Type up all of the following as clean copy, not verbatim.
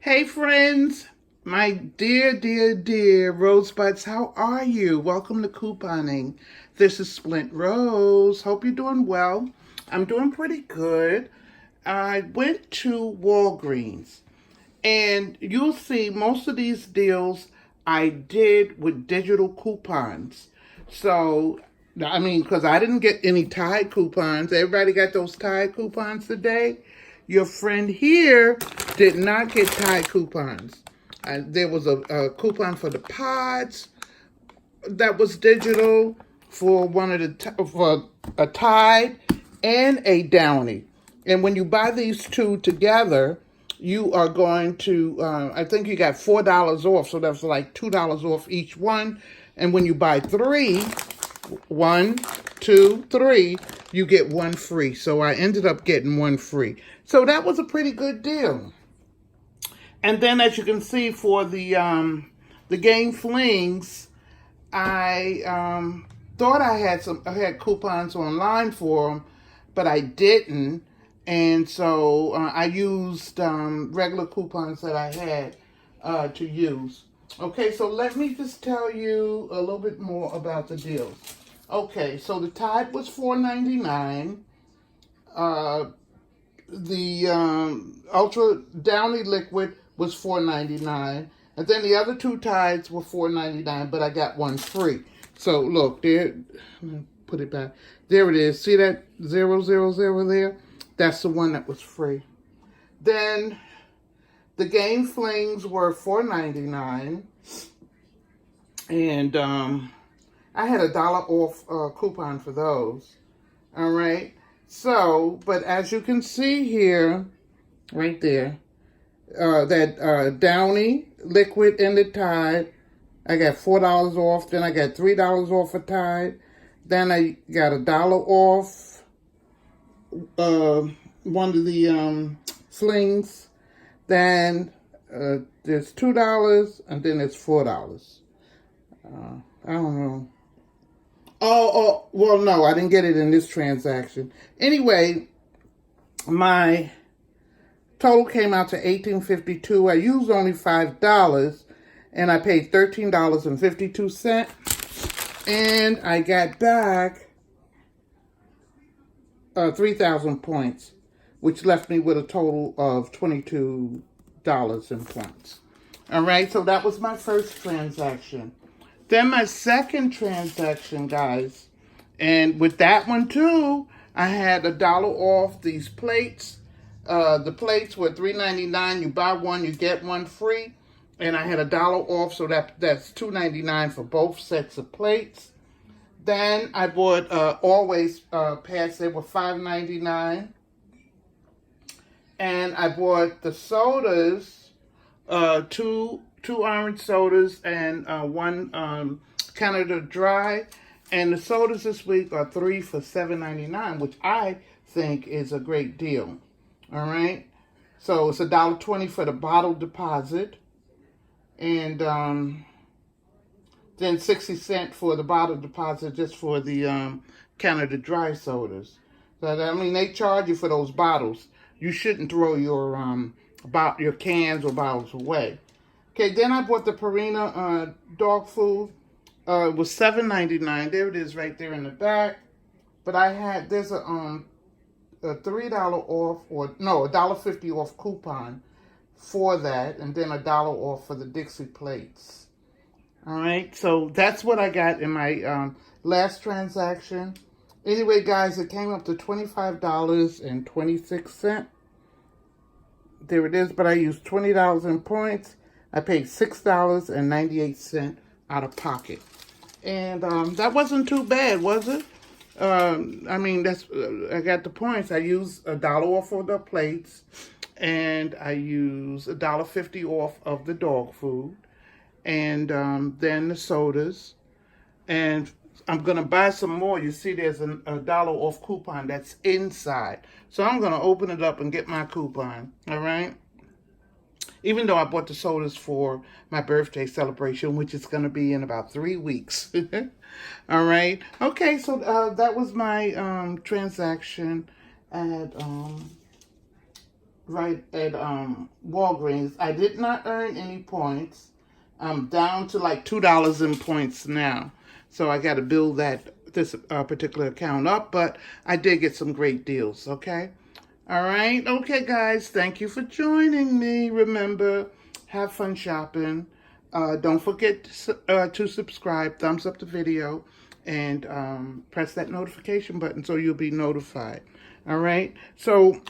Hey friends, my dear Rosebuds, how are you? Welcome to Couponing. This is Splint Rose. Hope you're doing well. I'm doing pretty good. I went to Walgreens and you'll see most of these deals I did with digital coupons. So, I mean, because I didn't get any Tide coupons. Everybody got those Tide coupons today. Your friend here did not get Tide coupons. There was a coupon for the pods that was digital for for a Tide and a Downy. And when you buy these two together, you are going to, I think you got $4 off. So that's like $2 off each one. And when you buy three, 1, 2, 3, you get one free. So I ended up getting one free. So that was a pretty good deal. And then as you can see for the game flings, I thought I had coupons online for them, but I didn't. And so I used regular coupons that I had to use. Okay, so let me just tell you a little bit more about the deals. Okay, so the Tide was $4.99. The Ultra Downy Liquid was $4.99. And then the other two Tides were $4.99, but I got one free. So look, there, put it back. There it is. See that 000 there? That's the one that was free. Then the Game Flings were $4.99. And I had $1 off coupon for those. All right. So, but as you can see here, right there, that Downy Liquid and the Tide, I got $4 off. Then I got $3 off for Tide. Then I got $1 off one of the flings. Then there's $2, and then it's $4. I don't know. Well, no, I didn't get it in this transaction. Anyway, my total came out to $18.52. I used only $5, and I paid $13.52. And I got back 3,000 points, which left me with a total of $22 in points. All right, so that was my first transaction. Then my second transaction, guys, and with that one too, I had $1 off these plates. The plates were $3.99. You buy one, you get one free. And I had $1 off, so that's $2.99 for both sets of plates. Then I bought Always Pass. They were $5.99. And I bought the sodas, two orange sodas and one Canada Dry. And the sodas this week are 3 for $7.99, which I think is a great deal. All right. So it's $1.20 for the bottle deposit. And then 60 cents for the bottle deposit just for the Canada Dry sodas. So, I mean, they charge you for those bottles. You shouldn't throw your cans or bottles away. Okay, then I bought the Purina dog food. It was $7.99. There it is right there in the back. But there's a $3 off, or no, $1.50 off coupon for that. And then $1 off for the Dixie plates. All right, so that's what I got in my last transaction. Anyway, guys, it came up to $25.26. There it is, but I used $20 in points. I paid $6.98 out of pocket. And that wasn't too bad, was it? I mean, I got the points. I used $1 off of the plates, and I used $1.50 off of the dog food, and then the sodas, and I'm going to buy some more. You see there's a dollar off coupon that's inside. So I'm going to open it up and get my coupon. All right. Even though I bought the sodas for my birthday celebration, which is going to be in about 3 weeks. All right. Okay, so that was my transaction at Walgreens. I did not earn any points. I'm down to like $2 in points now. So I got to build this particular account up, but I did get some great deals, okay? All right. Okay, guys, thank you for joining me. Remember, have fun shopping. Don't forget to subscribe, thumbs up the video, and press that notification button so you'll be notified. All right. So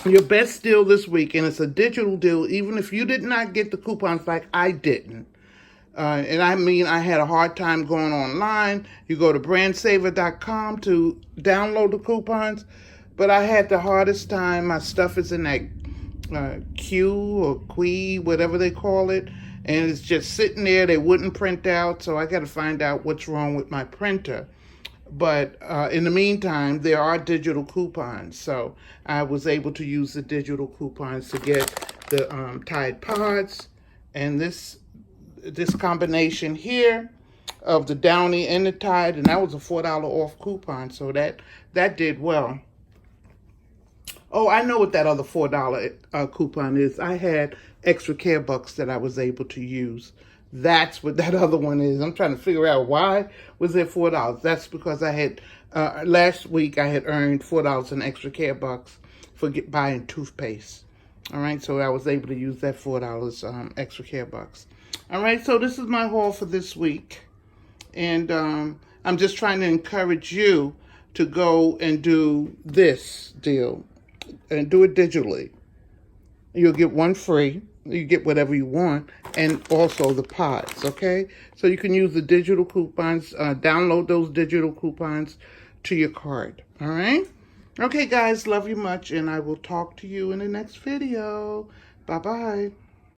your best deal this week, and it's a digital deal, even if you did not get the coupons like I didn't. And I mean, I had a hard time going online. You go to brandsaver.com to download the coupons, but I had the hardest time. My stuff is in that Q or Qui, whatever they call it, and it's just sitting there. They wouldn't print out, so I got to find out what's wrong with my printer. But in the meantime, there are digital coupons, so I was able to use the digital coupons to get the Tide Pods and this combination here of the Downy and the Tide, and that was a $4 off coupon, so that did well. Oh, I know what that other $4 coupon is. I had extra care bucks that I was able to use. That's what that other one is. I'm trying to figure out why was there $4. That's because I had, last week I had earned $4 in extra care bucks for buying toothpaste. All right, so I was able to use that $4 extra care bucks. All right, so this is my haul for this week. And I'm just trying to encourage you to go and do this deal and do it digitally. You'll get one free. You get whatever you want, and also the pods, okay? So you can use the digital coupons, download those digital coupons to your card, all right? Okay, guys, love you much, and I will talk to you in the next video. Bye-bye.